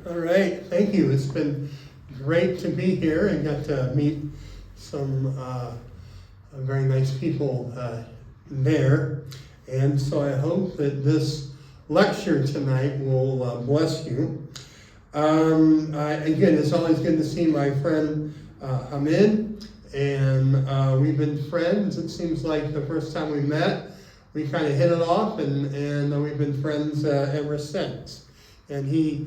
All right, thank you. It's been great to be here and got to meet some very nice people there. And so I hope that this lecture tonight will bless you. Again, it's always good to see my friend Hamid, and we've been friends. It seems like the first time we met, we kind of hit it off, and we've been friends ever since. And he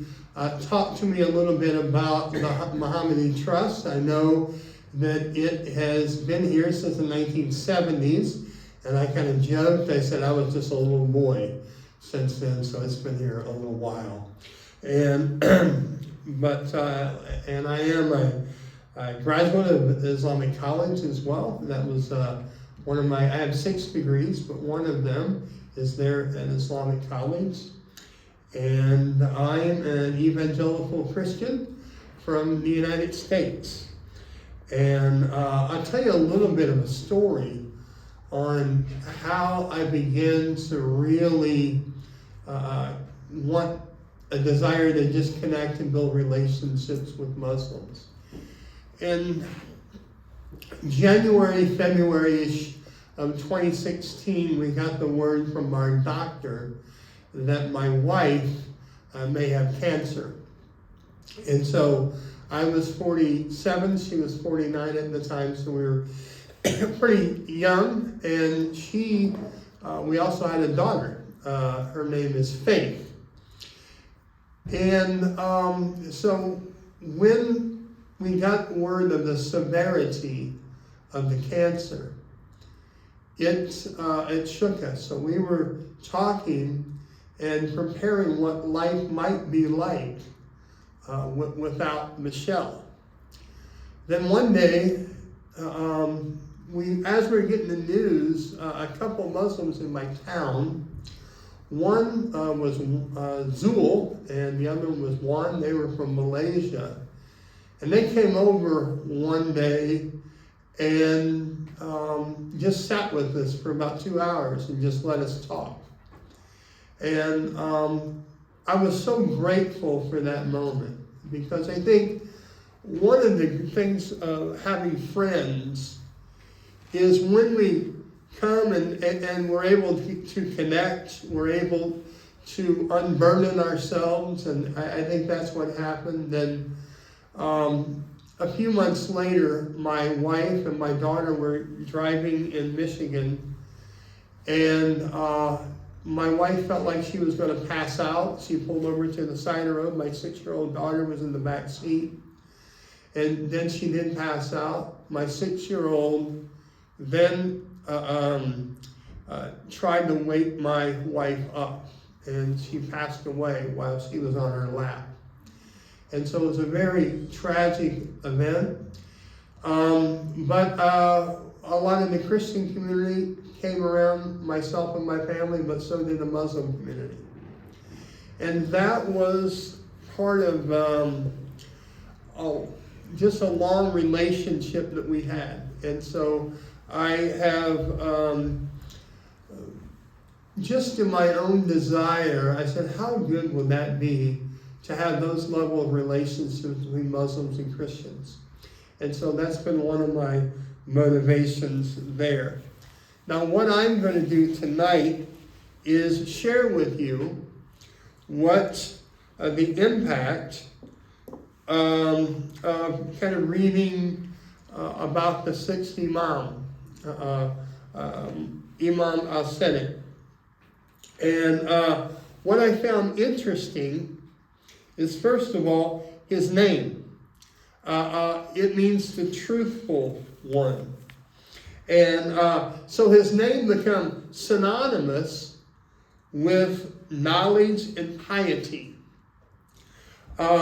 talked to me a little bit about the Mohammedan Trust. I know that it has been here since the 1970s, and I kind of joked. I said I was just a little boy since then, so it's been here a little while. And and I am a graduate of Islamic College as well. That was one of I have 6 degrees, but one of them is there at Islamic College. And I am an evangelical Christian from the United States. And I'll tell you a little bit of a story on how I began to really want a desire to just connect and build relationships with Muslims. In January, February-ish of 2016, we got the word from our doctor that my wife may have cancer. And so I was 47, she was 49 at the time, so we were pretty young. And we also had a daughter. Her name is Faith. And so when we got word of the severity of the cancer, it shook us. So we were talking and preparing what life might be like without Michelle. Then one day, as we were getting the news, a couple Muslims in my town, one was Zul and the other was Juan. They were from Malaysia. And they came over one day and just sat with us for about 2 hours and just let us talk. And I was so grateful for that moment, because I think one of the things of having friends is when we come and we're able to connect, we're able to unburden ourselves, and I think that's what happened. And a few months later, my wife and my daughter were driving in Michigan, and my wife felt like she was going to pass out. She pulled over to the side of the road. My 6-year-old daughter was in the back seat. And then she did pass out. My 6-year-old then tried to wake my wife up. And she passed away while she was on her lap. And so it was a very tragic event. But a lot of the Christian community came around myself and my family, but so did the Muslim community. And that was part of just a long relationship that we had. And so I have, just in my own desire, I said, how good would that be to have those level of relationships between Muslims and Christians? And so that's been one of my motivations there. Now, what I'm going to do tonight is share with you what the impact of kind of reading about the 6th Imam, Imam Sadi. And what I found interesting is, first of all, his name. It means the truthful one. And so his name becomes synonymous with knowledge and piety. As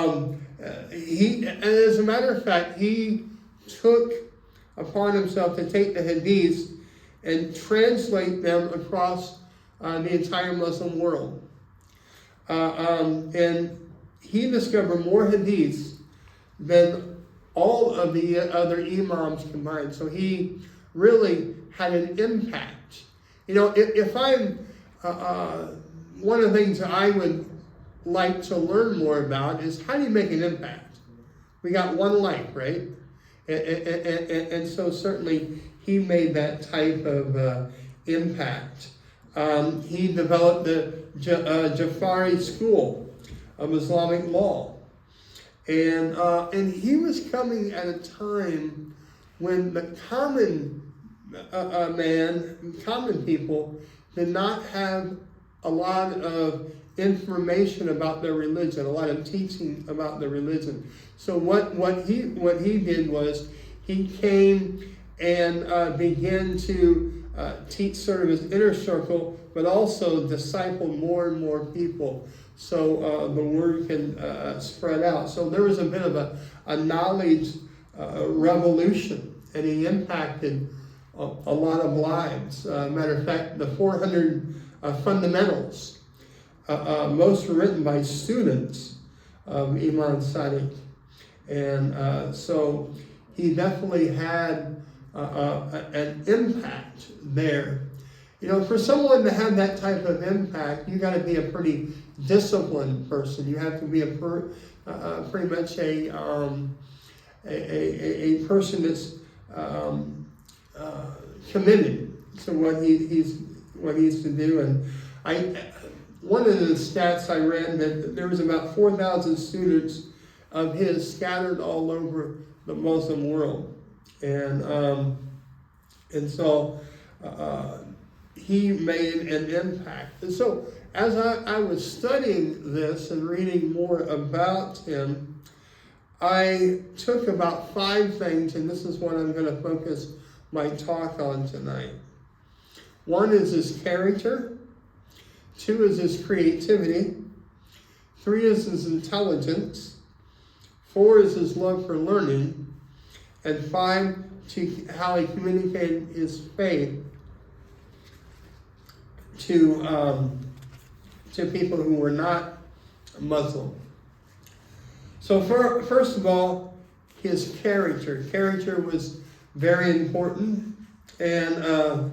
a matter of fact, he took upon himself to take the hadiths and translate them across the entire Muslim world. And he discovered more hadiths than all of the other imams combined. So he really had an impact. You know, if I'm, one of the things I would like to learn more about is how do you make an impact? We got one life, right? And so certainly he made that type of impact. He developed the Ja'fari School of Islamic Law. And he was coming at a time when the common common people did not have a lot of information about their religion, a lot of teaching about their religion. So what he did was he came and began to teach sort of his inner circle, but also disciple more and more people so the word can spread out. So there was a bit of a knowledge revolution, and he impacted a lot of lives. Matter of fact, the 400 fundamentals, most were written by students of Imam Sadi. And so he definitely had an impact there. You know, for someone to have that type of impact, you got to be a pretty disciplined person. You have to be pretty much a person that's committed to what he's to do. And one of the stats I read that there was about 4,000 students of his scattered all over the Muslim world, and so he made an impact. And so as I was studying this and reading more about him, I took about 5 things, and this is what I'm going to focus my talk on tonight. 1 is his character. 2 is his creativity. 3 is his intelligence. 4 is his love for learning. And 5, how he communicated his faith to people who were not Muslim. So first of all, his character. Character was very important. And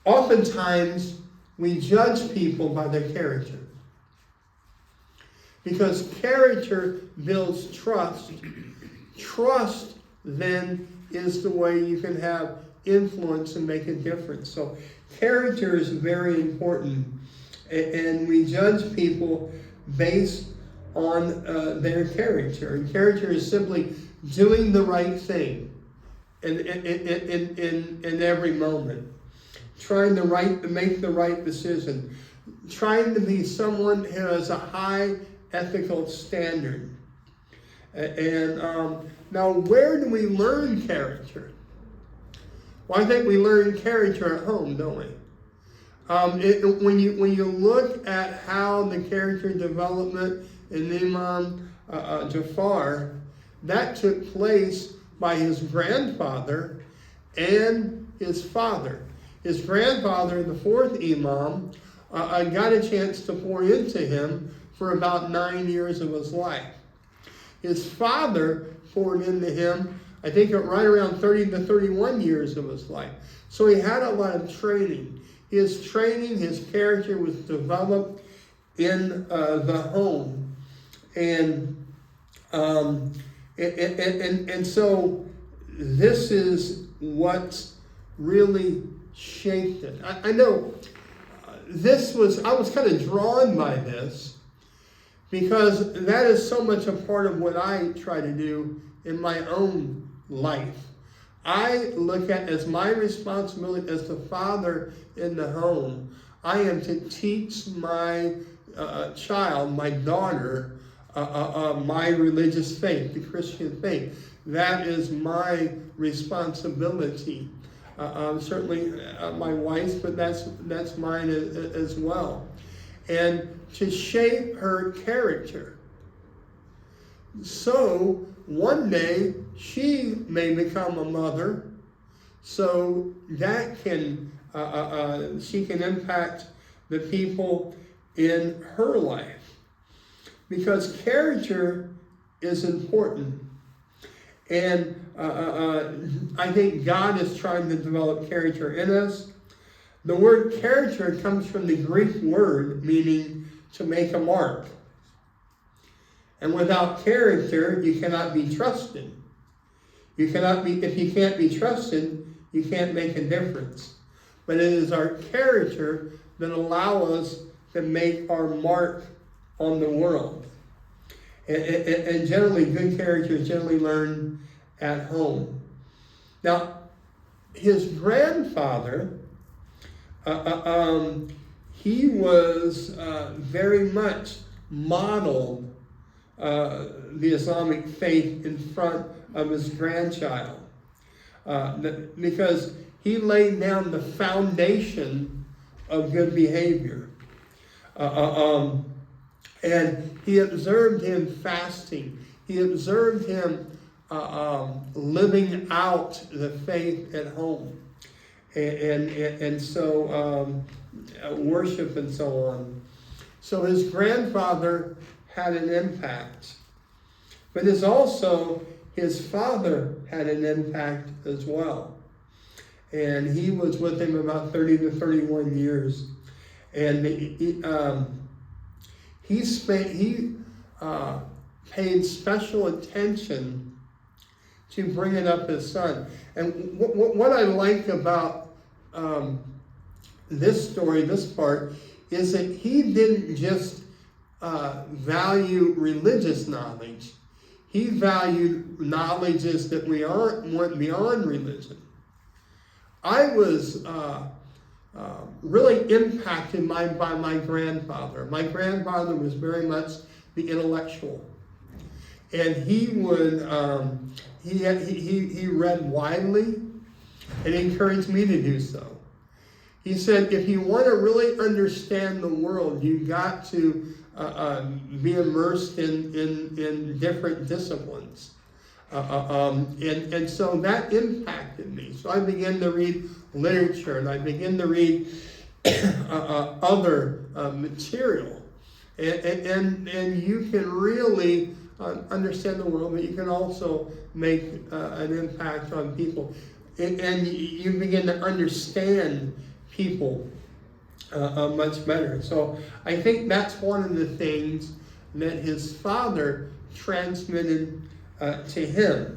oftentimes, we judge people by their character. Because character builds trust. Trust, then, is the way you can have influence and make a difference. So character is very important. And we judge people based on their character. And character is simply doing the right thing in every moment. Trying to make the right decision. Trying to be someone who has a high ethical standard. And now, where do we learn character? Well, I think we learn character at home, don't we? When you look at how the character development in Imam Ja'Far, that took place by his grandfather and his father. His grandfather, the 4th Imam, got a chance to pour into him for about 9 years of his life. His father poured into him, I think, right around 30 to 31 years of his life. So he had a lot of training. His training, his character was developed in the home. And so this is what's really shaped it. I know I was kind of drawn by this because that is so much a part of what I try to do in my own life. I look at as my responsibility as the father in the home. I am to teach my child, my daughter, my religious faith, the Christian faith. That is my responsibility. Certainly my wife's, but that's mine as well. And to shape her character. So one day she may become a mother, so that can she can impact the people in her life. Because character is important. And I think God is trying to develop character in us. The word character comes from the Greek word meaning to make a mark. And without character, you cannot be trusted. If you can't be trusted, you can't make a difference. But it is our character that allows us to make our mark on the world. And generally, good character is generally learned at home. Now, his grandfather, he was very much modeled the Islamic faith in front of his grandchild, because he laid down the foundation of good behavior. And he observed him fasting. He observed him living out the faith at home. And so worship and so on. So his grandfather had an impact. But his father had an impact as well. And he was with him about 30 to 31 years. And he paid special attention to bringing up his son. And what I like about this story, this part, is that he didn't just value religious knowledge. He valued knowledges that went beyond religion. I was really impacted by my grandfather. My grandfather was very much the intellectual, and he would he read widely, and encouraged me to do so. He said, if you want to really understand the world, you've got to be immersed in different disciplines. And so that impacted me. So I began to read literature, and I began to read other material. And you can really understand the world, but you can also make an impact on people. And you begin to understand people much better. So I think that's one of the things that his father transmitted to him.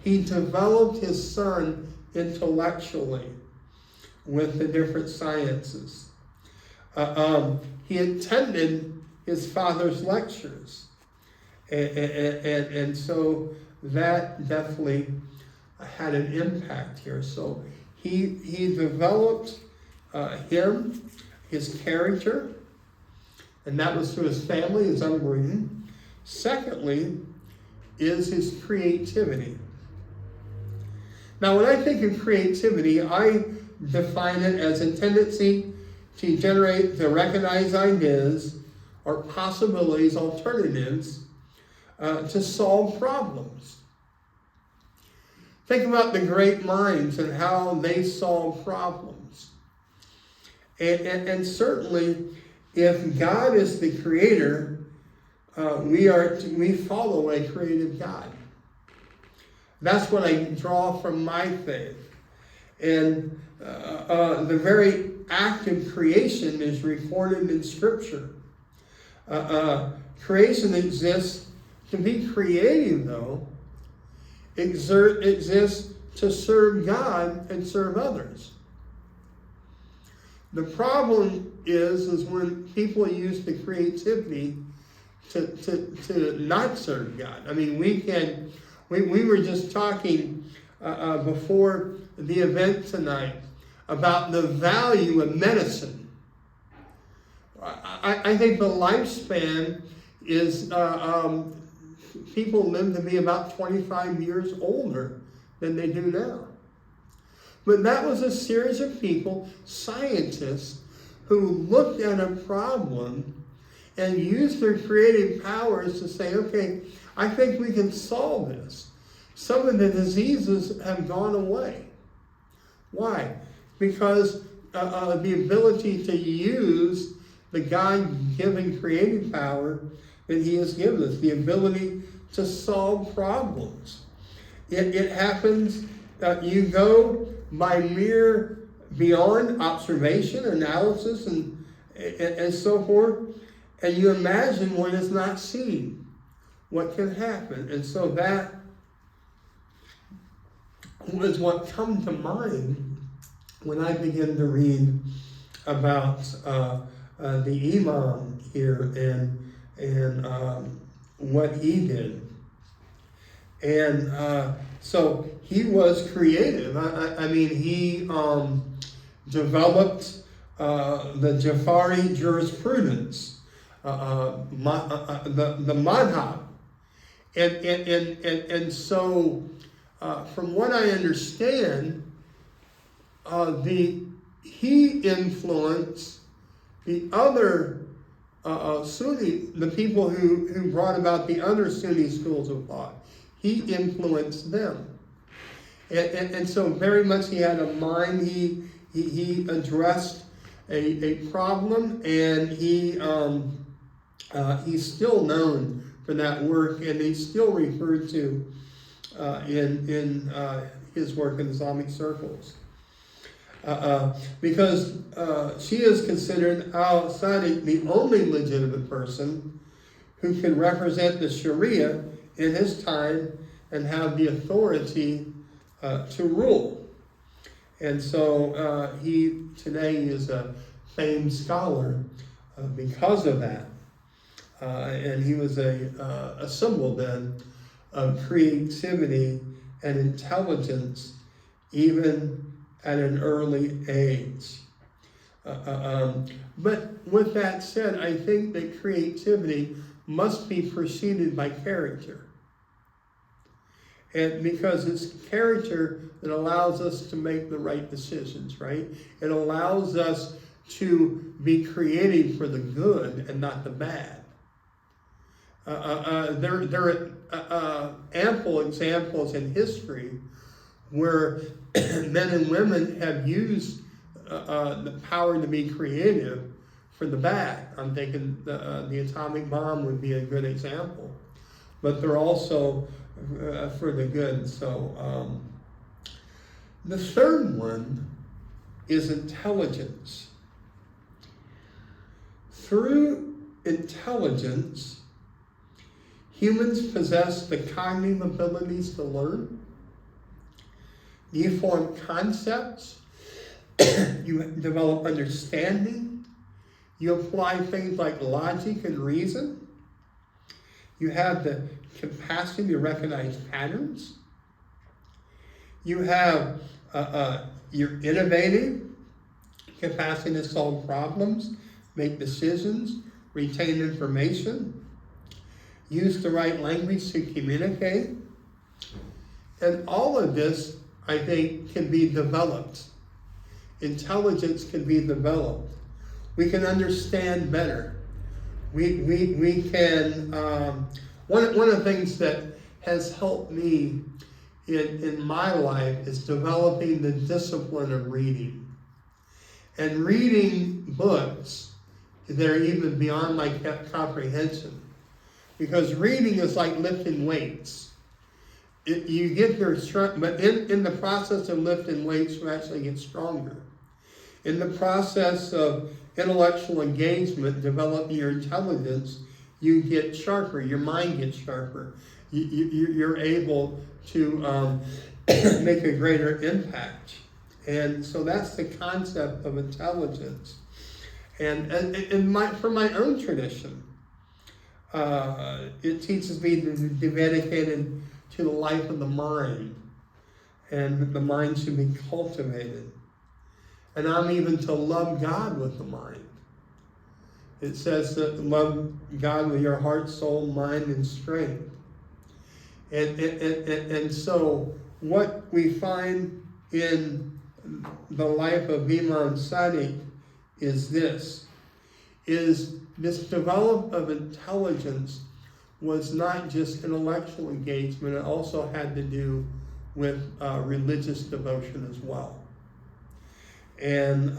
He developed his son intellectually with the different sciences. He attended his father's lectures. And so that definitely had an impact here. So he developed his character, and that was through his family, his upbringing. Secondly, is his creativity. Now, when I think of creativity, I define it as a tendency to recognize ideas or possibilities, alternatives, to solve problems. Think about the great minds and how they solve problems. And certainly, if God is the creator, we follow a creative God. That's what I draw from my faith. And the very act of creation is recorded in Scripture. Creation exists to be creative, though. Exists to serve God and serve others. The problem is when people use the creativity to not serve God. I mean, we were just talking before the event tonight about the value of medicine. I think the lifespan is, people live to be about 25 years older than they do now. But that was a series of people, scientists, who looked at a problem and used their creative powers to say, okay, I think we can solve this. Some of the diseases have gone away. Why? Because the ability to use the God-given creative power that He has given us, the ability to solve problems. It happens that you go by beyond observation, analysis, and so forth. And you imagine one is not seen, what can happen. And so that was what come to mind when I began to read about the Imam here and what he did. And so he was creative. I mean, he developed the Ja'fari jurisprudence, the madhab. And so, from what I understand, he influenced the other Sunni, the people who brought about the other Sunni schools of thought. He influenced them. And so very much he had a mind. He addressed a problem, and he's still known for that work, and he's still referred to in his work in Islamic circles. Because she is considered Al-Sadiq the only legitimate person who can represent the Sharia in his time and have the authority to rule. And so he today is a famed scholar because of that. And he was a symbol then of creativity and intelligence even at an early age. But with that said, I think that creativity must be preceded by character. And because it's character that allows us to make the right decisions, right? It allows us to be creative for the good and not the bad. There are ample examples in history where men and women have used the power to be creative for the bad. I'm thinking the atomic bomb would be a good example. But they're also for the good. So the third one is intelligence. Through intelligence, humans possess the cognitive abilities to learn. You form concepts. You develop understanding. You apply things like logic and reason. You have the capacity to recognize patterns. You have your innovative capacity to solve problems, make decisions, retain information, use the right language to communicate. And all of this, I think, can be developed. Intelligence can be developed. We can understand better. We can, one of the things that has helped me in my life is developing the discipline of reading. And reading books, they're even beyond my comprehension. Because reading is like lifting weights. You get your strength, but in the process of lifting weights, you actually get stronger. In the process of intellectual engagement, developing your intelligence, you get sharper, your mind gets sharper. You're able to make a greater impact. And so that's the concept of intelligence. And for my own tradition, it teaches me to be dedicated to the life of the mind, and the mind should be cultivated. And I'm even to love God with the mind. It says that love God with your heart, soul, mind, and strength. And so what we find in the life of Imam Sadi is this development of intelligence was not just intellectual engagement, it also had to do with religious devotion as well. And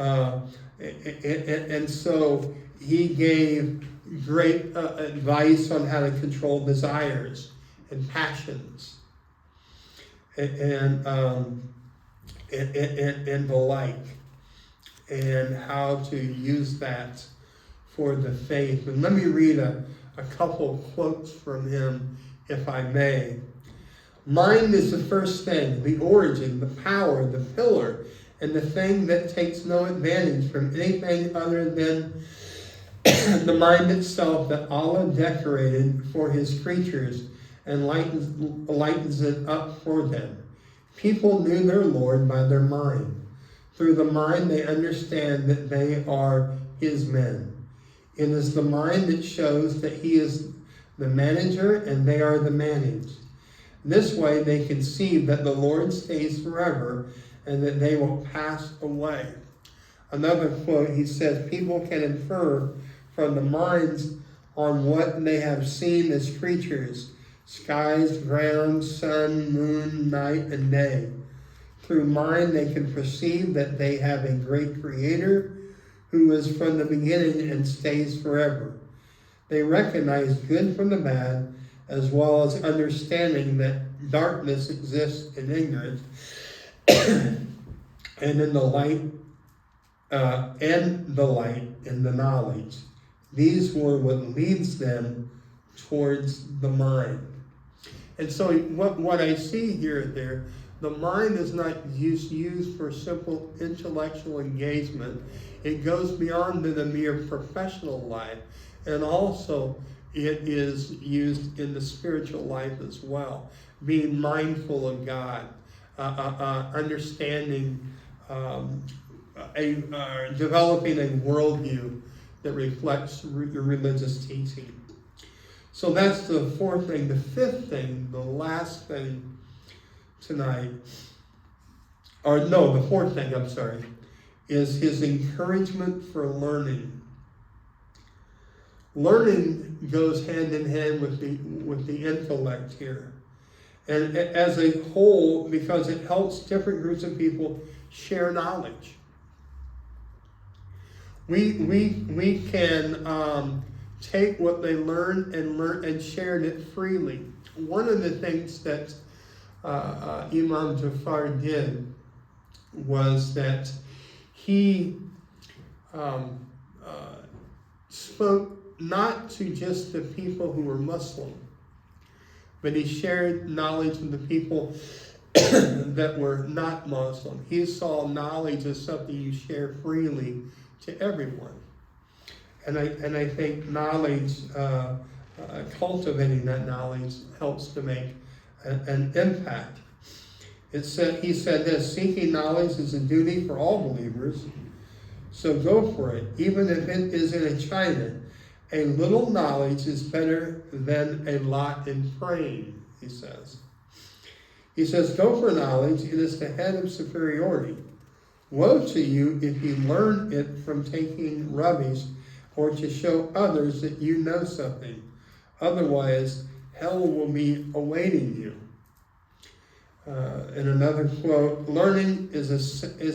so he gave great advice on how to control desires and passions and the like, and how to use that for the faith. And let me read a couple quotes from him, if I may. Mind is the first thing, the origin, the power, the pillar, and the thing that takes no advantage from anything other than the mind itself that Allah decorated for his creatures and lightens it up for them. People knew their Lord by their mind. Through the mind they understand that they are his men. It is the mind that shows that he is the manager and they are the managed. This way they can see that the Lord stays forever and that they will pass away. Another quote, he says, people can infer from the minds on what they have seen as creatures, skies, ground, sun, moon, night, and day. Through mind they can perceive that they have a great creator who is from the beginning and stays forever. They recognize good from the bad, as well as understanding that darkness exists in ignorance, and in the light, in the knowledge. These were what leads them towards the mind. And so what I see here there, the mind is not used for simple intellectual engagement. It goes beyond the mere professional life, and also it is used in the spiritual life as well. Being mindful of God, understanding, developing a worldview that reflects the religious teaching. So that's the fourth thing. The fifth thing, the last thing tonight, the fourth thing, is his encouragement for learning. Learning goes hand in hand with the intellect here. And as a whole, because it helps different groups of people share knowledge. We can take what they learn and share it freely. One of the things that Imam Ja'Far did was that he spoke not to just the people who were Muslim, but he shared knowledge with the people that were not Muslim. He saw knowledge as something you share freely to everyone. And I think knowledge, cultivating that knowledge helps to make an impact. He said this, seeking knowledge is a duty for all believers, so go for it. Even if it is in a China, a little knowledge is better than a lot in praying, he says. He says, go for knowledge, it is the head of superiority. Woe to you if you learn it from taking rubbish or to show others that you know something. Otherwise, hell will be awaiting you. In another quote, learning is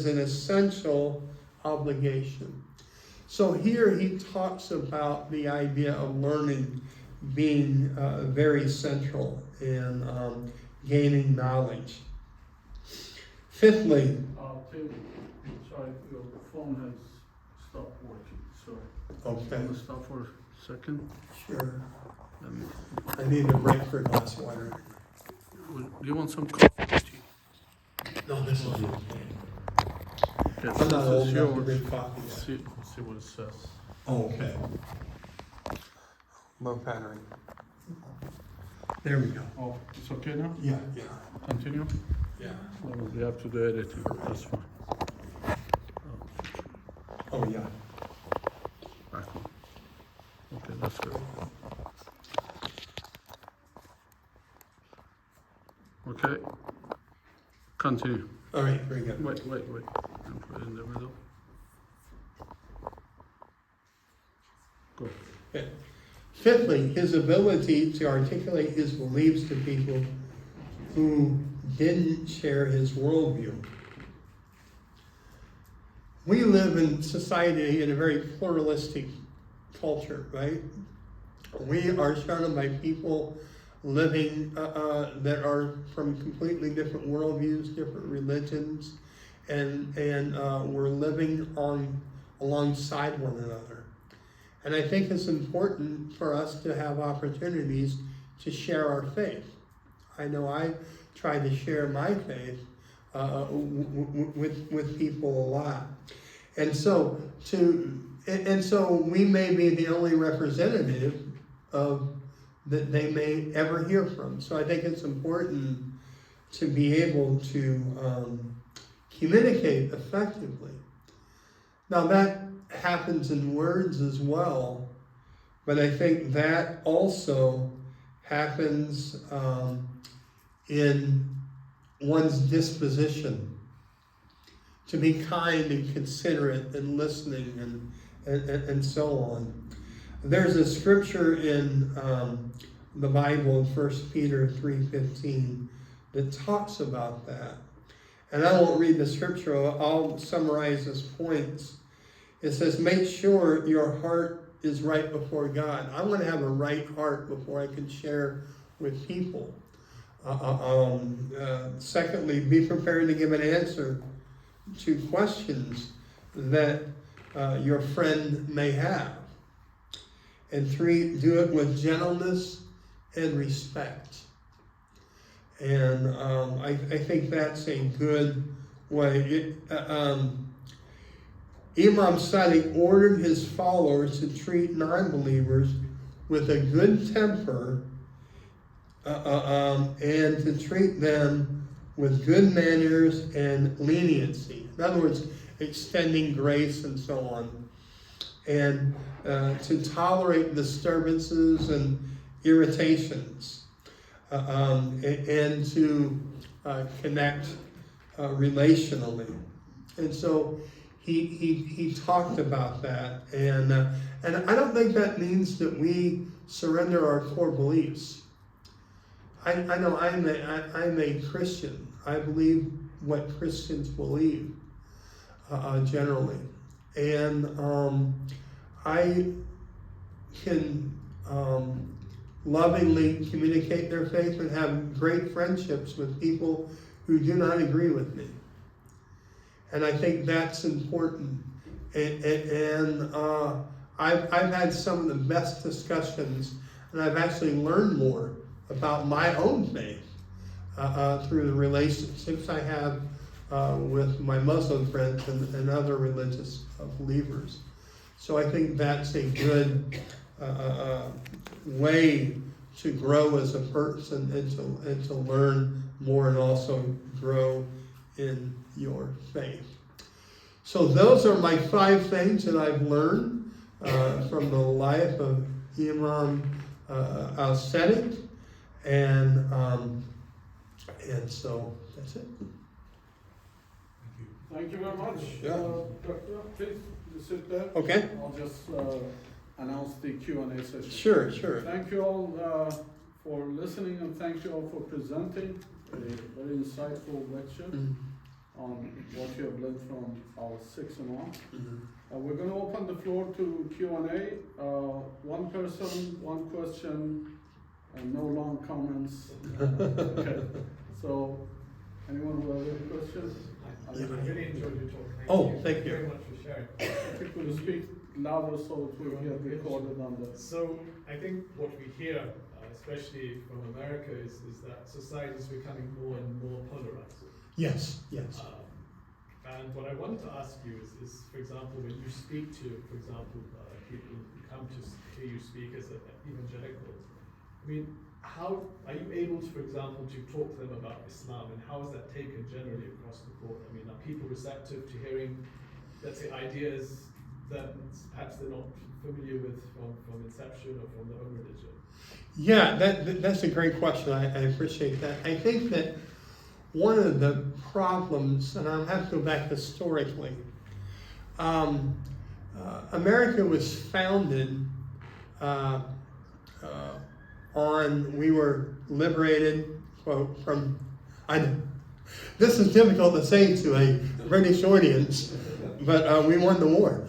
an essential obligation. So here he talks about the idea of learning being very central in gaining knowledge. Fifthly, sorry, your phone has stopped working. Sorry. okay, Can you stop for a second? sure. I need a break for a glass of water. Do you want some coffee or tea? No, this is okay. Okay, I'm not old this is enough to yours. drink coffee yet. See what it says. Oh, okay. Low battery. There we go. Oh, it's okay now? Yeah. Continue? Yeah. Well, we have to do editing. That's fine. Oh, yeah. Back on. Okay, that's good. Okay. Continue. All right, very good. Wait. I'm put in the middle. Go. Okay. Fifthly, his ability to articulate his beliefs to people who didn't share his worldview. We live in society in a very pluralistic culture, right? We are surrounded by people living that are from completely different worldviews, different religions, and we're living alongside one another. And I think it's important for us to have opportunities to share our faith. I know I try to share my faith with people a lot. And so we may be the only representative of that they may ever hear from. So I think it's important to be able to communicate effectively. Now that happens in words as well, but I think that also happens in one's disposition to be kind and considerate and listening and so on. There's a scripture in the Bible in 1 Peter 3:15 that talks about that. And I won't read the scripture, I'll summarize his points. It says, make sure your heart is right before God. I want to have a right heart before I can share with people. Secondly, be prepared to give an answer to questions that your friend may have. And 3, do it with gentleness and respect. And I think that's a good way. Imam Sadi ordered his followers to treat non-believers with a good temper and to treat them with good manners and leniency. In other words, extending grace and so on. And to tolerate disturbances and irritations. And to connect relationally. And so he talked about that. And I don't think that means that we surrender our core beliefs. I know I'm a Christian. I believe what Christians believe generally. And I can lovingly communicate their faith and have great friendships with people who do not agree with me. And I think that's important. And I've had some of the best discussions, and I've actually learned more about my own faith through the relationships I have with my Muslim friends and other religious believers. So I think that's a good way to grow as a person and to learn more and also grow in your faith. So those are my 5 things that I've learned from the life of Imam Al-Sadiq, and so that's it. Thank you very much. Yeah. Doctor, please sit there. Okay. I'll just announce the Q&A session. Sure. Thank you all for listening, and thank you all for presenting a very insightful lecture on what you have learned from our 6 and 1. We're going to open the floor to Q&A. 1 person, 1 question, and no long comments. Okay. So, anyone who has any questions? I really enjoyed your talk. Thank you very much for sharing. If you could speak louder so it will get recorded on the... So I think what we hear, especially from America, is that society is becoming more and more polarized. Yes. And what I wanted to ask you is, for example, when you speak to, for example, people who come to hear you speak as an evangelical, I mean, how are you able to, for example, to talk to them about Islam, and how is that taken generally across the board? I mean, are people receptive to hearing, let's say, ideas that perhaps they're not familiar with from inception or from their own religion? Yeah, that's a great question. I appreciate that. I think that one of the problems, and I'll have to go back historically, America was founded we were liberated, quote, from, this is difficult to say to a British audience, but we won the war.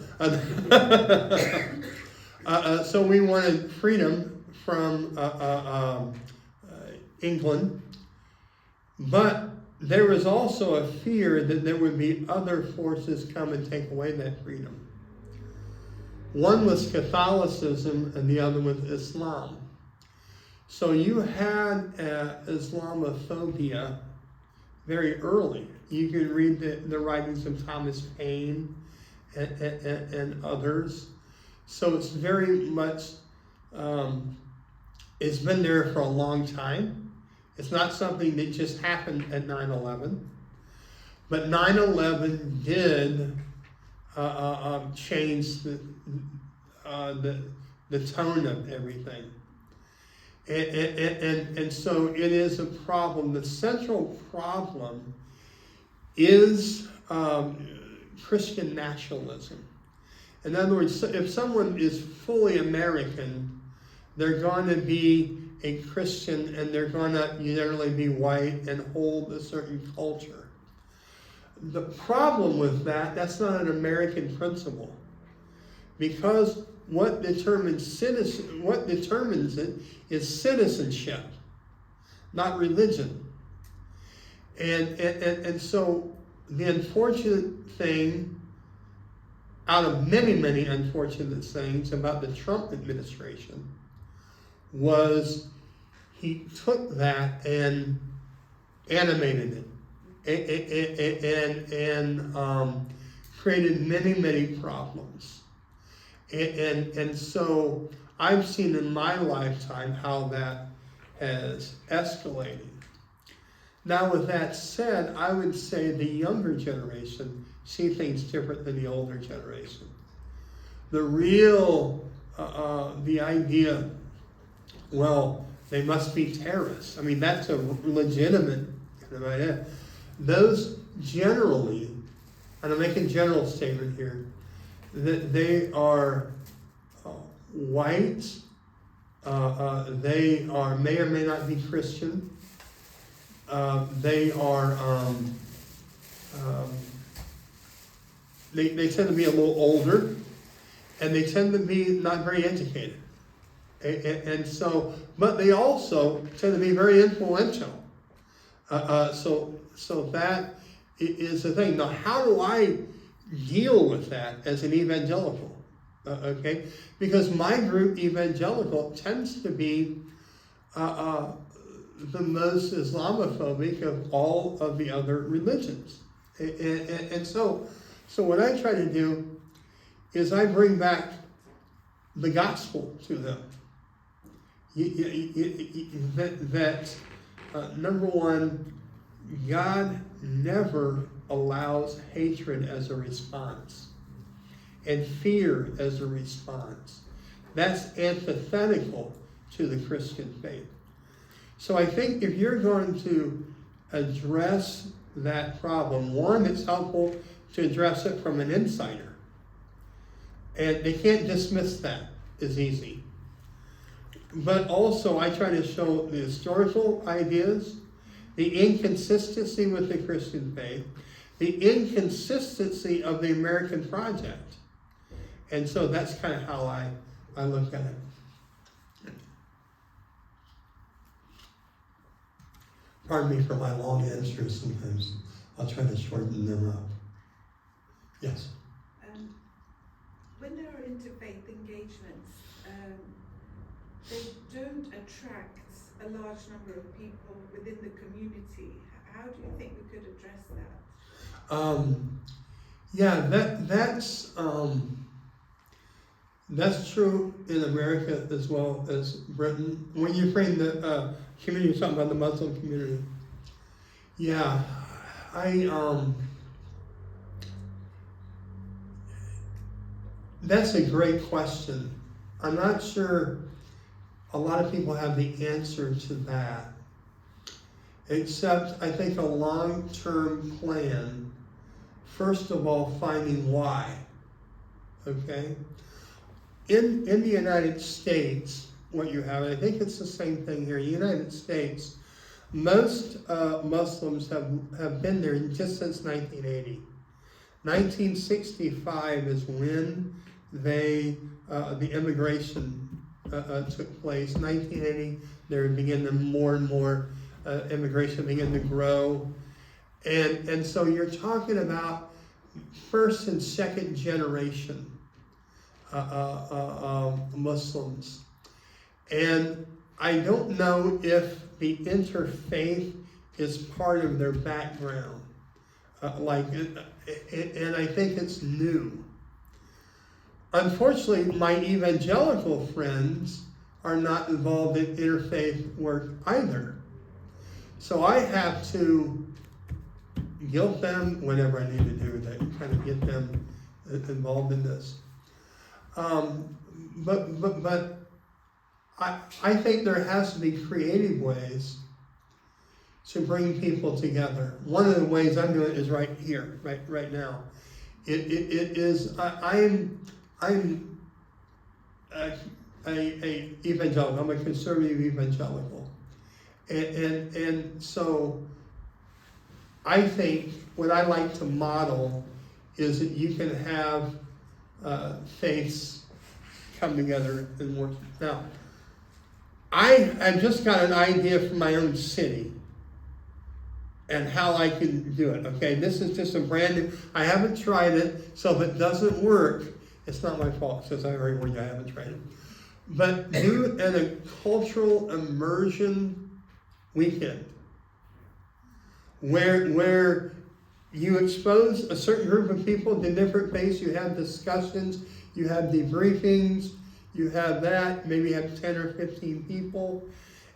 So we wanted freedom from England, but there was also a fear that there would be other forces come and take away that freedom. One was Catholicism and the other was Islam. So you had Islamophobia very early. You can read the writings of Thomas Paine and others. So it's very much, it's been there for a long time. It's not something that just happened at 9/11. But 9/11 did change the tone of everything. And so it is a problem. The central problem is Christian nationalism. In other words, if someone is fully American, they're going to be a Christian and they're going to generally be white and hold a certain culture. The problem with that's not an American principle. Because what determines it is citizenship, not religion. And so the unfortunate thing, out of many, many unfortunate things about the Trump administration, was he took that and animated it and created many, many problems. And so I've seen in my lifetime how that has escalated. Now, with that said, I would say the younger generation see things different than the older generation. The real, the idea, well, they must be terrorists. I mean, that's a legitimate kind of idea. Those generally, and I'm making a general statement here, that they are white, they are may or may not be Christian, they are they tend to be a little older, and they tend to be not very educated, and so, but they also tend to be very influential. So that is the thing. Now, how do I deal with that as an evangelical? Okay, because my group, evangelical, tends to be the most Islamophobic of all of the other religions, and so what I try to do is I bring back the gospel to them. That number one, God never allows hatred as a response and fear as a response. That's antithetical to the Christian faith. So I think if you're going to address that problem, one, it's helpful to address it from an insider. And they can't dismiss that as easy. But also I try to show the historical ideas, the inconsistency with the Christian faith, the inconsistency of the American project. And so that's kind of how I look at it. Pardon me for my long answers sometimes. I'll try to shorten them up. Yes? When there are interfaith engagements, they don't attract a large number of people within the community. How do you think we could address that? That's true in America as well as Britain. When you frame the community, you're talking about the Muslim community. Yeah, that's a great question. I'm not sure a lot of people have the answer to that, except I think a long-term plan, first of all, finding why, okay? In the United States, what you have, and I think it's the same thing here, in the United States, most Muslims have been there just since 1980. 1965 is when the immigration took place. 1980, there began more and more immigration began to grow. And so you're talking about first and second generation Muslims. And I don't know if the interfaith is part of their background. And I think it's new. Unfortunately, my evangelical friends are not involved in interfaith work either. So I have to guilt them, whatever I need to do to kind of get them involved in this. But I think there has to be creative ways to bring people together. One of the ways I'm doing it is right here, right now. It is I'm a evangelical. I'm a conservative evangelical, and so I think what I like to model is that you can have faiths come together and work. Now, I've just got an idea for my own city and how I can do it. Okay, this is just a brand new. I haven't tried it, so if it doesn't work, it's not my fault, since I already warned you I haven't tried it. But do a cultural immersion weekend where you expose a certain group of people to different faiths. You have discussions, you have debriefings, you have that, maybe you have 10 or 15 people,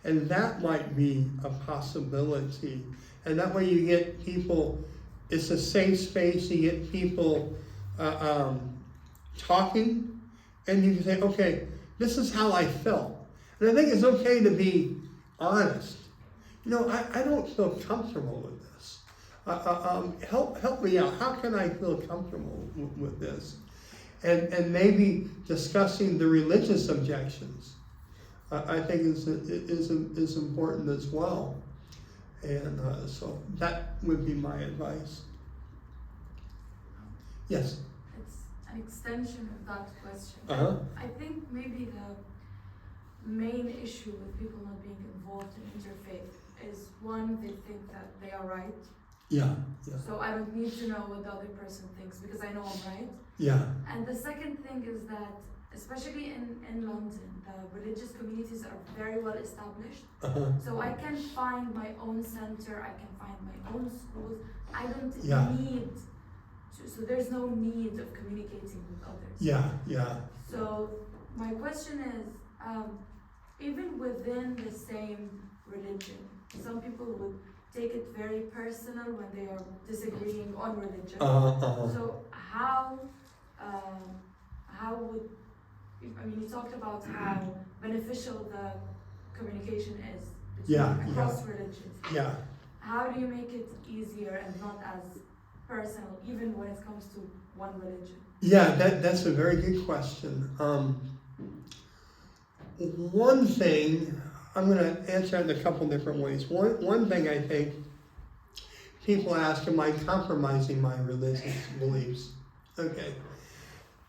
and that might be a possibility. And that way you get people, it's a safe space, you get people talking, and you can say, okay, this is how I felt. And I think it's okay to be honest. You know, I don't feel comfortable with this. Help me out. How can I feel comfortable with this? And maybe discussing the religious objections, I think is important as well. And so that would be my advice. Yes? It's an extension of that question. Uh-huh. I think maybe the main issue with people not being involved in interfaith is, one, they think that they are right. Yeah. So I don't need to know what the other person thinks because I know I'm right. Yeah. And the second thing is that, especially in London, the religious communities are very well established. Uh-huh. So I can find my own center, I can find my own schools. I don't need to, so there's no need of communicating with others. Yeah. So my question is, even within the same religion, some people would take it very personal when they are disagreeing on religion. So how would, I mean, you talked about how beneficial the communication is across religions. Yeah. How do you make it easier and not as personal, even when it comes to one religion? Yeah, that's a very good question. One thing, I'm going to answer it in a couple different ways. One thing I think people ask, am I compromising my religious beliefs? Okay.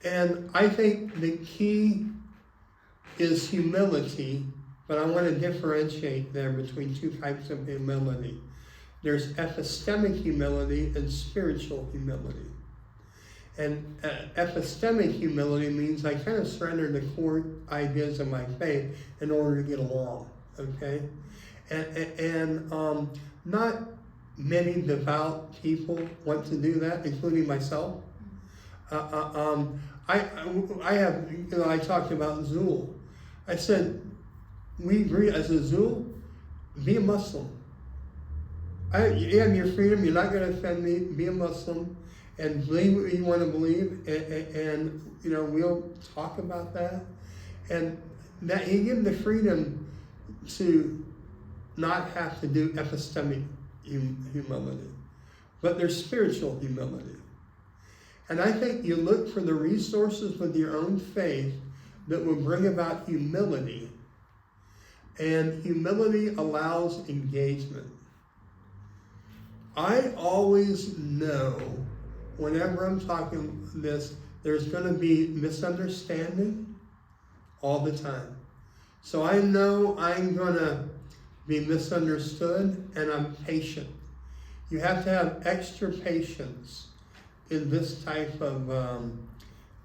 And I think the key is humility, but I want to differentiate there between two types of humility. There's epistemic humility and spiritual humility. And epistemic humility means I kind of surrender the core ideas of my faith in order to get along, okay? And not many devout people want to do that, including myself. I have, you know, I talked about Zul. I said, we agree as a Zul, be a Muslim. You have your freedom, you're not going to offend me, be a Muslim, and believe what you want to believe, and you know, we'll talk about that. And that he gave the freedom to not have to do epistemic humility, but there's spiritual humility. And I think you look for the resources with your own faith that will bring about humility. And humility allows engagement. I always know, whenever I'm talking this, there's going to be misunderstanding all the time. So I know I'm going to be misunderstood, and I'm patient. You have to have extra patience in this type of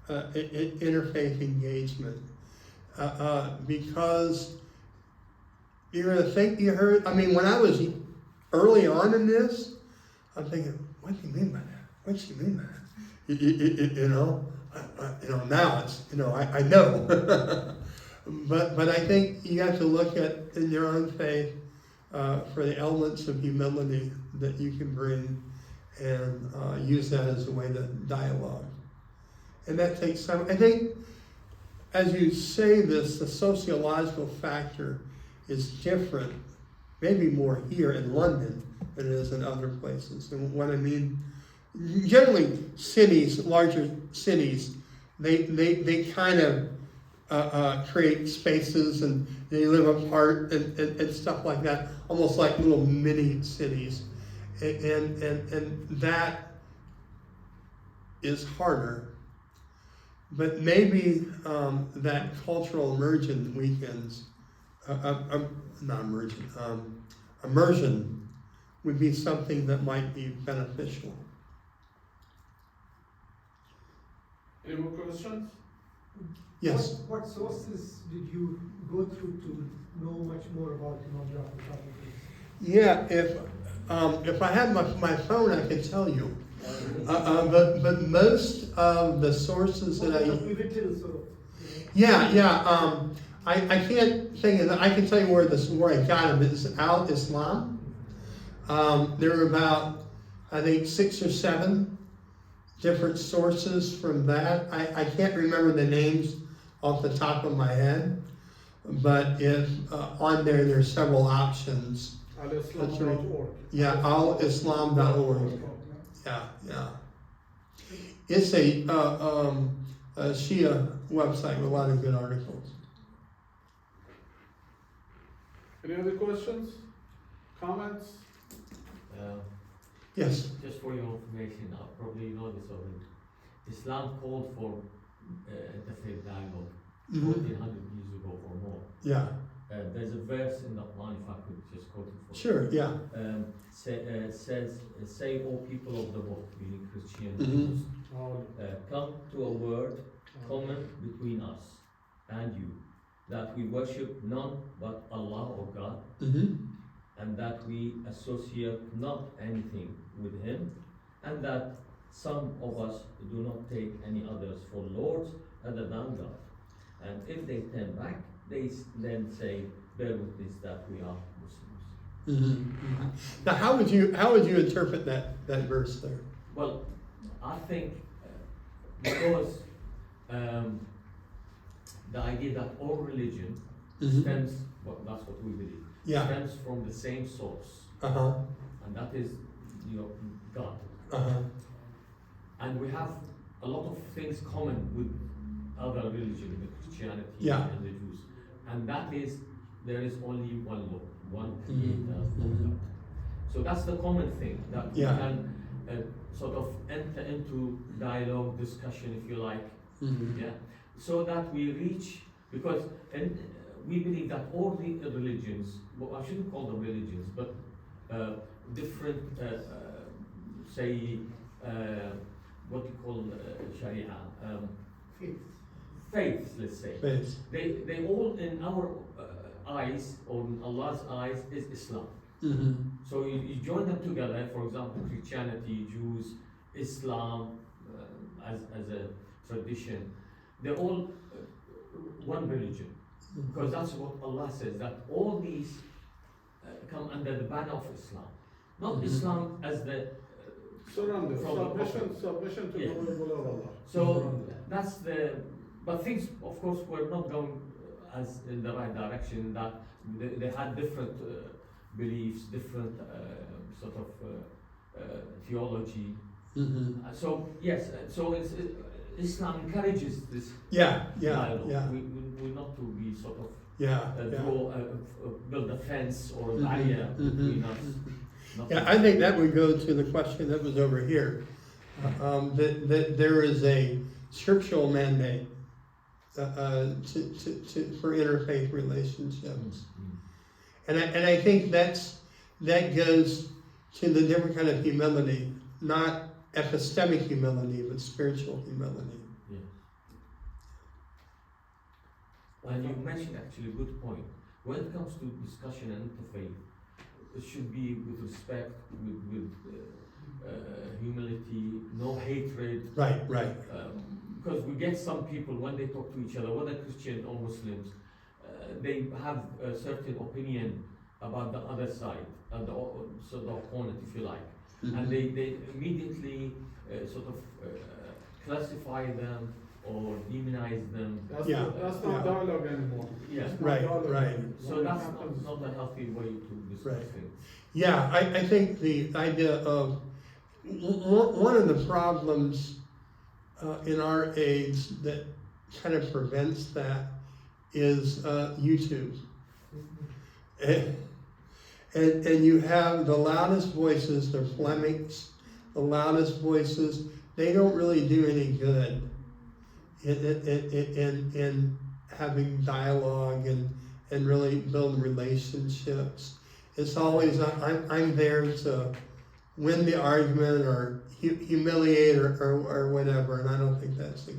interfaith engagement. Because you're gonna think you heard, I mean, when I was early on in this, I'm thinking, what do you mean by that? What do you mean by that? You know, now it's, I know. But I think you have to look at, in your own faith, for the elements of humility that you can bring and use that as a way to dialogue. And that takes time. I think as you say this, the sociological factor is different, maybe more here in London than it is in other places. And what I mean, generally cities, larger cities, they kind of create spaces and they live apart and stuff like that, almost like little mini cities. And that is harder. But maybe that cultural immersion weekends, immersion would be something that might be beneficial. Any more questions? Yes. What sources did you go through to know much more about Imam Ja'Far Al-Sadiq? Yeah, if I had my phone, I could tell you. But most of the sources that I can't think of. I can tell you where I got them. It's Al Islam. There are about, I think, 6 or 7 different sources from that. I can't remember the names off the top of my head, but if on there's several options. Al-Islam.org. Yeah, alislam.org. Yeah. It's a Shia website with a lot of good articles. Any other questions? Comments? Yes. Just for your information, probably you know this already. Islam called for interfaith dialogue 1400 years ago or more. Yeah. There's a verse in the Quran, if I could just quote it for you. Sure. Yeah. Says, "Say, O people of the book," meaning Christian Jews, come to a word common between us and you, that we worship none but Allah or God, and that we associate not anything with Him, and that some of us do not take any others for lords other than God. And if they turn back, they then say, bear witness that we are Muslims. Now, how would you interpret that verse there? Well, I think because the idea that all religion stems, well, that's what we believe, stems from the same source, and that is, God. And we have a lot of things common with other religions, the Christianity and the Jews, and that is there is only one Lord, one Creator, God. So that's the common thing that we can sort of enter into dialogue, discussion, if you like, so that we reach, because we believe that all the religions, well, I shouldn't call them religions, but different, say, what you call Sharia, faiths, let's say. Faiths. They all, in our eyes, or in Allah's eyes, is Islam. So you join them together, for example, Christianity, Jews, Islam, as a tradition. They're all one religion. Because that's what Allah says, that all these come under the banner of Islam. Not Islam as the surrender, submission to the will of Allah. So that's but things, of course, were not going as in the right direction, that they had different beliefs, different sort of theology. So yes, so Islam encourages this dialogue. We not to be sort of build a fence or a barrier between us. I think that would go to the question that was over here, that there is a scriptural mandate for interfaith relationships, and I think that goes to the different kind of humility, not epistemic humility, but spiritual humility. And you mentioned actually a good point. When it comes to discussion and interfaith, it should be with respect, with humility, no hatred. Right, right. Because we get some people when they talk to each other, whether Christian or Muslims, they have a certain opinion about the other side, so the opponent, if you like, and they immediately sort of classify them or demonize them. That's, Yeah, that's not yeah. dialogue anymore. Yeah. It's not Right, dialogue right. anymore. So When it that's happens- not a healthy way to discuss Right. things. Yeah, I think the idea of, one of the problems in our age that kind of prevents that is YouTube. And you have the loudest voices, the polemics, the loudest voices, they don't really do any good in having dialogue and really build relationships. It's always, I'm there to win the argument or humiliate or whatever, and I don't think that's a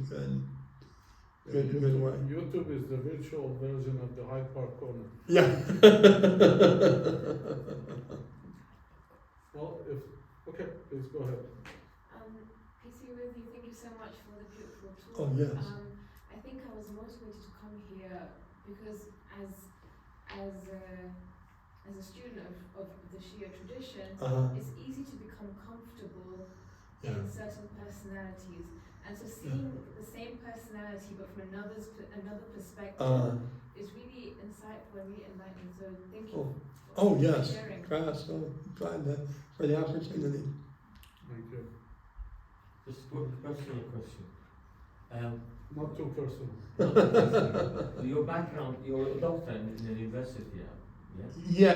good way. YouTube is the virtual version of the Hyde Park corner. Yeah. Well, okay, please go ahead. Peace be with you. Thank you so much for the beautiful talk. Oh, yes. I think I was motivated to come here because as a student of the Shia tradition, it's easy to become comfortable in certain personalities. And so seeing the same personality but from another perspective is really insightful and really enlightening. So thank you for Yes. sharing. So glad for the opportunity. Thank you. Just a quick personal question. Not too personal. Your background, you're a doctor in the university, yeah?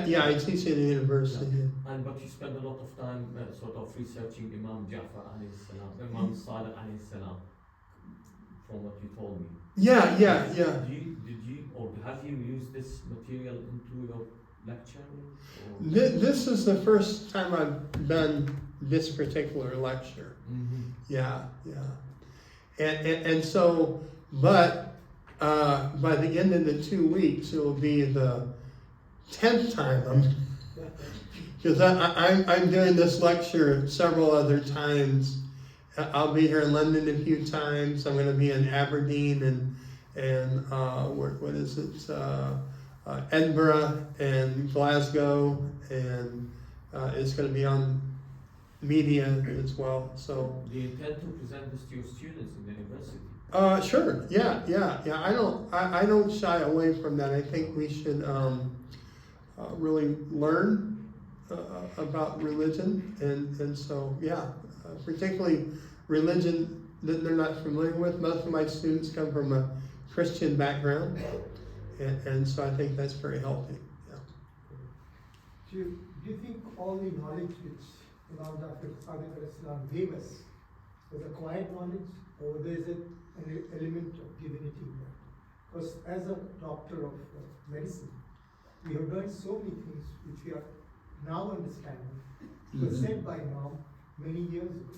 Yeah, I teach at a university. But you spend a lot of time sort of researching Imam Ja'Far alayhi salam, Imam Sadi alayhi salam, from what you told me. Yeah. Did you or have you used this material into your lecture? Or? This is the first time I've done this particular lecture. Yeah. And so, but by the end of the 2 weeks, it will be the 10th time because I'm doing this lecture several other times. I'll be here in London a few times. I'm going to be in Aberdeen and what is it? Edinburgh and Glasgow, and it's going to be on media as well. So. Do you intend to present this to your students in the university? Sure. Yeah. I don't shy away from that. I think we should really learn about religion, and so particularly religion that they're not familiar with. Most of my students come from a Christian background, and so I think that's very healthy. Yeah. Do you think all the knowledge which Imam Ja'Far Al-Sadiq gave us was acquired knowledge, or there is an element of divinity in that? Because as a doctor of medicine, we have learned so many things which we are now understanding, were said by Imam many years ago.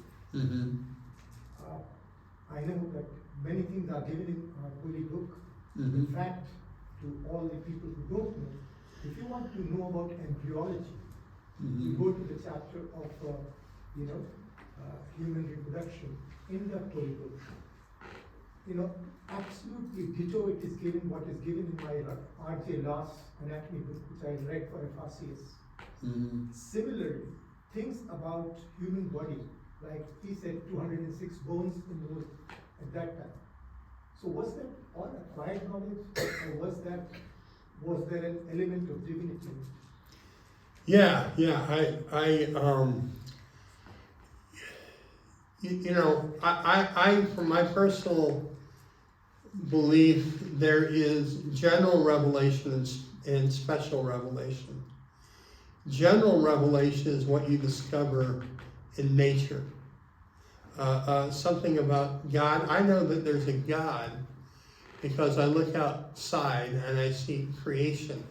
I know that many things are given in our holy book. In fact, to all the people who don't know, if you want to know about embryology, you go to the chapter of human reproduction in the holy book. Absolutely ditto it is given what is given in my R.J. Lass anatomy book, which I read for FRCS. Similarly, things about human body, like he said 206 bones in the wood at that time. So was that all acquired knowledge, or was there an element of divinity in it? Yeah. I from my personal belief, there is general revelation and special revelation. General revelation is what you discover in nature. Something about God. I know that there's a God because I look outside and I see creation.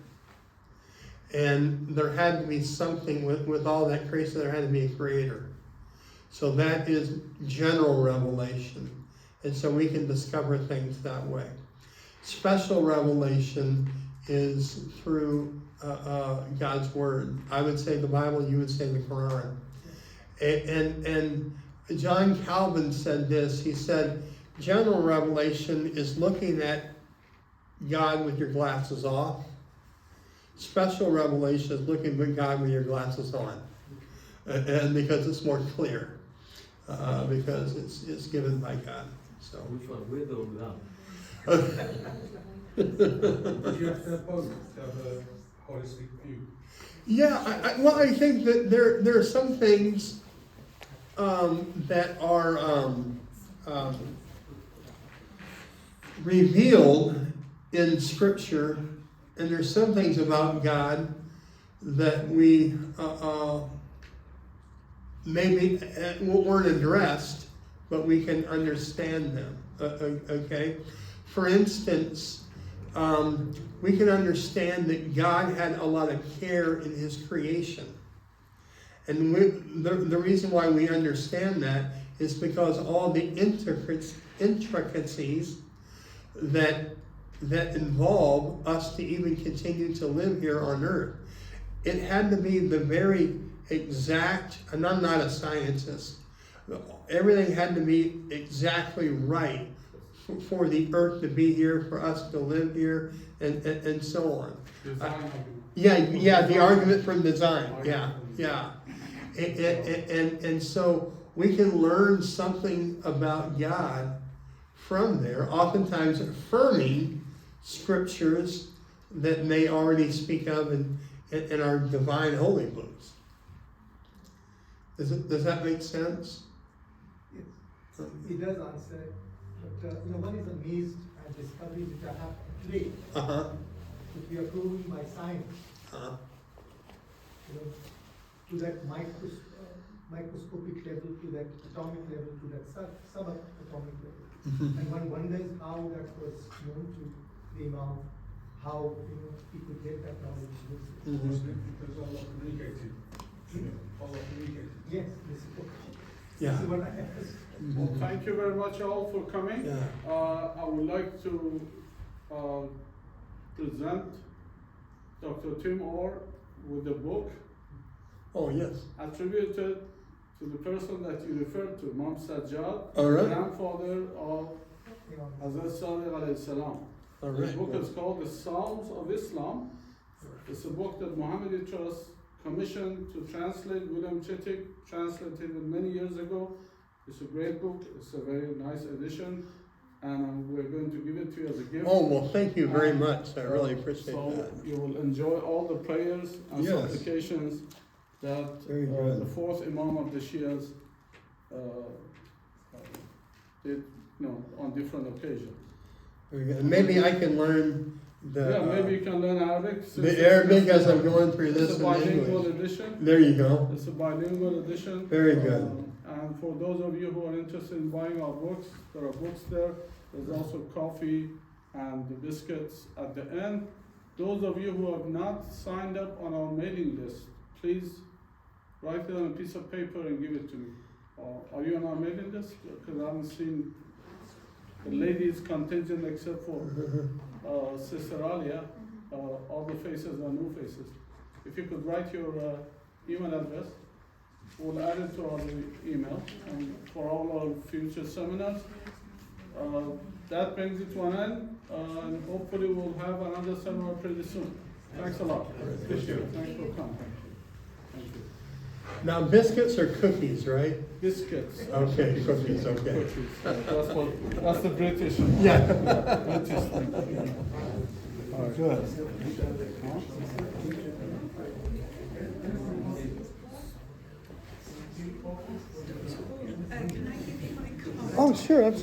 And there had to be something with all that creation, there had to be a creator. So that is general revelation. And so we can discover things that way. Special revelation is through God's Word. I would say the Bible, you would say the Quran. And John Calvin said this. He said, general revelation is looking at God with your glasses off. Special revelation is looking at God with your glasses on. And because it's more clear. Because it's given by God. So Which one, with or without? Would you have to have both to have a holistic view? yeah, I think that there are some things that are revealed in Scripture, and there's some things about God that we maybe weren't addressed, but we can understand them. Okay? For instance, we can understand that God had a lot of care in His creation. And the reason why we understand that is because all the intricacies that involve us to even continue to live here on earth. It had to be the very exact, and I'm not a scientist, everything had to be exactly right for the earth to be here, for us to live here, and so on. Yeah, the argument from design, yeah. And so we can learn something about God from there, oftentimes affirming scriptures that may already speak of in our divine holy books. Does that make sense? Yes, it does answer. But one is amazed at discoveries which I have today, which we are proving by science. To that microscopic level, to that atomic level, to that subatomic level. And one wonders how that was known to the Imam, how he could get that knowledge. Because Allah communicated. Allah communicated. Yes, this is what I asked. Well, thank you very much all for coming. Yeah. I would like to present Dr. Tim Orr with the book Oh, yes. attributed to the person that you referred to, Imam Sadi, All right. grandfather of Hazrat Sadiq alayhi salam. All The right. book is called The Psalms of Islam. It's a book that Mohammedan Trust commissioned to translate. William Chittick translated it many years ago. It's a great book. It's a very nice edition. And we're going to give it to you as a gift. Oh, well, thank you very much. I really appreciate So that. you will enjoy all the prayers and Yes. supplications that Very good. the fourth Imam of the Shias did, on different occasions. Very good. And maybe I can learn Maybe you can learn Arabic. the Arabic as I'm going through It's this a in bilingual English. edition. There you go. It's a bilingual edition. Very good. And for those of you who are interested in buying our books, there are books there. There's also coffee and the biscuits at the end. Those of you who have not signed up on our mailing list, please write it on a piece of paper and give it to me. Are you on our mailing list? Because I haven't seen the ladies contingent except for Sister Alia. All the faces are new faces. If you could write your email address, we'll add it to our email and for all our future seminars. That brings it to an end, and hopefully we'll have another seminar pretty soon. Thanks a lot. Appreciate it. Thanks for coming. Thank you. Now, biscuits or cookies, right? Biscuits. Okay, cookies, okay. Cookies. That's the British. Yeah. British thing. All right. Good. Oh, sure, absolutely.